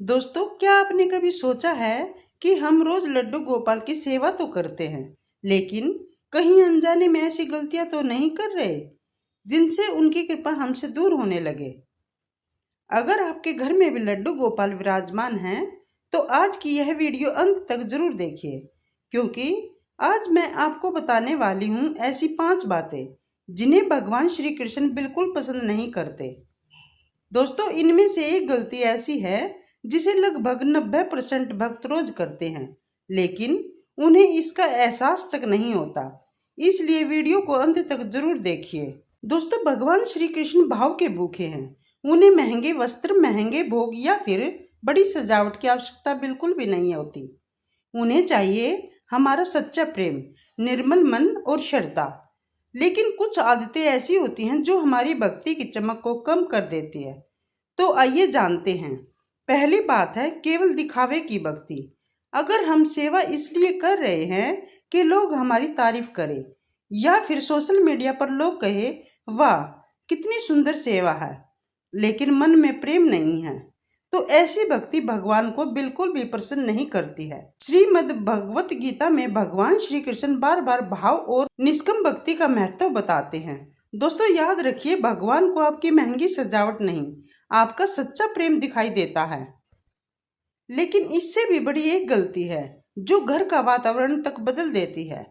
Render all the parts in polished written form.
दोस्तों, क्या आपने कभी सोचा है कि हम रोज लड्डू गोपाल की सेवा तो करते हैं, लेकिन कहीं अनजाने में ऐसी गलतियां तो नहीं कर रहे जिनसे उनकी कृपा हमसे दूर होने लगे। अगर आपके घर में भी लड्डू गोपाल विराजमान हैं, तो आज की यह वीडियो अंत तक जरूर देखिए, क्योंकि आज मैं आपको बताने वाली हूँ ऐसी 5 बातें जिन्हें भगवान श्री कृष्ण बिल्कुल पसंद नहीं करते। दोस्तों, इनमें से एक गलती ऐसी है जिसे लगभग 90% भक्त रोज करते हैं, लेकिन उन्हें इसका एहसास तक नहीं होता। इसलिए वीडियो को अंत तक जरूर देखिए। दोस्तों, भगवान श्री कृष्ण भाव के भूखे हैं। उन्हें महंगे वस्त्र, महंगे भोग या फिर बड़ी सजावट की आवश्यकता बिल्कुल भी नहीं होती। उन्हें चाहिए हमारा सच्चा प्रेम, निर्मल मन और श्रद्धा। लेकिन कुछ आदतें ऐसी होती हैं जो हमारी भक्ति की चमक को कम कर देती है। तो आइए जानते हैं। पहली बात है केवल दिखावे की भक्ति। अगर हम सेवा इसलिए कर रहे हैं कि लोग हमारी तारीफ करें या फिर सोशल मीडिया पर लोग कहे वाह कितनी सुंदर सेवा है, लेकिन मन में प्रेम नहीं है, तो ऐसी भक्ति भगवान को बिल्कुल भी प्रसन्न नहीं करती है। श्रीमद् भगवत गीता में भगवान श्री कृष्ण बार बार भाव और निष्काम भक्ति का महत्व बताते हैं। दोस्तों, याद रखिए, भगवान को आपकी महंगी सजावट नहीं, आपका सच्चा प्रेम दिखाई देता है। लेकिन इससे भी बड़ी एक गलती है जो घर का वातावरण तक बदल देती है।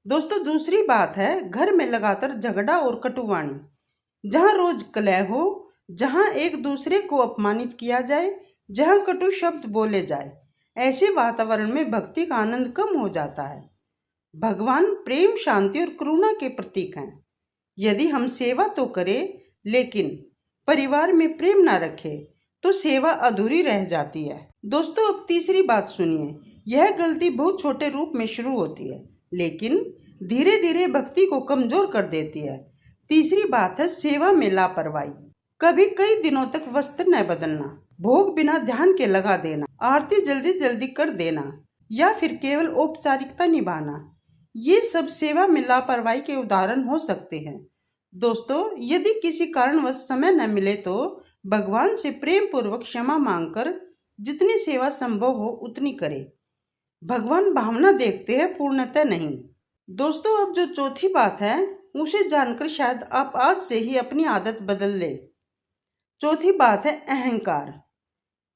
दोस्तों, दूसरी बात है घर में लगातार झगड़ा और कटुवाणी। जहां रोज कलह हो, जहां एक दूसरे को अपमानित किया जाए, जहां कटु शब्द बोले जाए, ऐसे वातावरण में भक्ति का आनंद कम हो जाता है। भगवान प्रेम, शांति और करुणा के प्रतीक हैं। यदि हम सेवा तो करें, लेकिन परिवार में प्रेम ना रखे, तो सेवा अधूरी रह जाती है। दोस्तों, अब तीसरी बात सुनिए। यह गलती बहुत छोटे रूप में शुरू होती है, लेकिन धीरे धीरे भक्ति को कमजोर कर देती है। तीसरी बात है सेवा में लापरवाही। कभी कई दिनों तक वस्त्र न बदलना, भोग बिना ध्यान के लगा देना, आरती जल्दी जल्दी कर देना या फिर केवल औपचारिकता निभाना, ये सब सेवा में लापरवाही के उदाहरण हो सकते हैं। दोस्तों, यदि किसी कारणवश समय न मिले तो भगवान से प्रेम पूर्वक क्षमा मांगकर जितनी सेवा संभव हो उतनी करें। भगवान भावना देखते हैं, पूर्णतः नहीं। दोस्तों, अब जो चौथी बात है उसे जानकर शायद आप आज से ही अपनी आदत बदल ले। चौथी बात है अहंकार।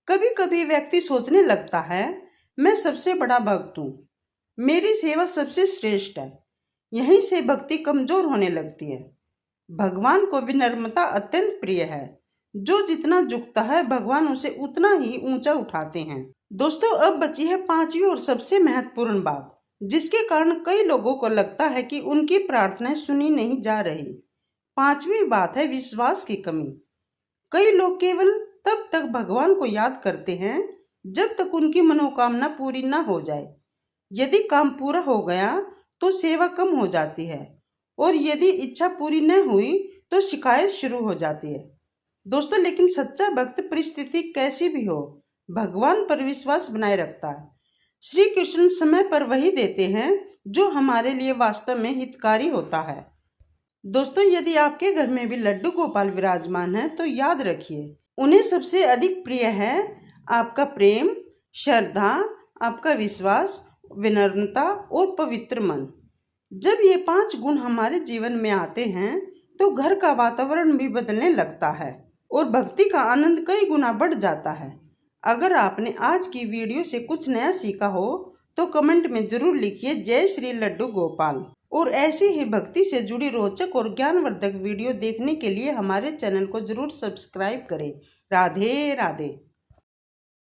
कभी कभी व्यक्ति सोचने लगता है मैं सबसे बड़ा भक्त हूँ, मेरी सेवा सबसे श्रेष्ठ है। यहीं से भक्ति कमजोर होने लगती है। भगवान को विनम्रता अत्यंत प्रिय है। जो जितना झुकता है भगवान उसे उतना ही ऊंचा उठाते हैं। दोस्तों, अब बची है 5वीं और सबसे महत्वपूर्ण बात, जिसके कारण कई लोगों को लगता है कि उनकी प्रार्थनाएं सुनी नहीं जा रही। 5वीं बात है विश्वास की कमी। कई लोग केवल तब तक भगवान को याद करते हैं जब तक उनकी मनोकामना पूरी न हो जाए। यदि काम पूरा हो गया तो सेवा कम हो जाती है, और यदि इच्छा पूरी न हुई तो शिकायत शुरू हो जाती है। दोस्तों, लेकिन सच्चा भक्त परिस्थिति कैसी भी हो भगवान पर विश्वास बनाए रखता है। श्री कृष्ण समय पर वही देते हैं जो हमारे लिए वास्तव में हितकारी होता है। दोस्तों, यदि आपके घर में भी लड्डू गोपाल विराजमान है तो याद रखिए, उन्हें सबसे अधिक प्रिय है आपका प्रेम, श्रद्धा, आपका विश्वास, विनम्रता और पवित्र मन। जब ये 5 गुण हमारे जीवन में आते हैं तो घर का वातावरण भी बदलने लगता है और भक्ति का आनंद कई गुना बढ़ जाता है। अगर आपने आज की वीडियो से कुछ नया सीखा हो तो कमेंट में जरूर लिखिए जय श्री लड्डू गोपाल। और ऐसी ही भक्ति से जुड़ी रोचक और ज्ञानवर्धक वीडियो देखने के लिए हमारे चैनल को जरूर सब्सक्राइब करें। राधे राधे।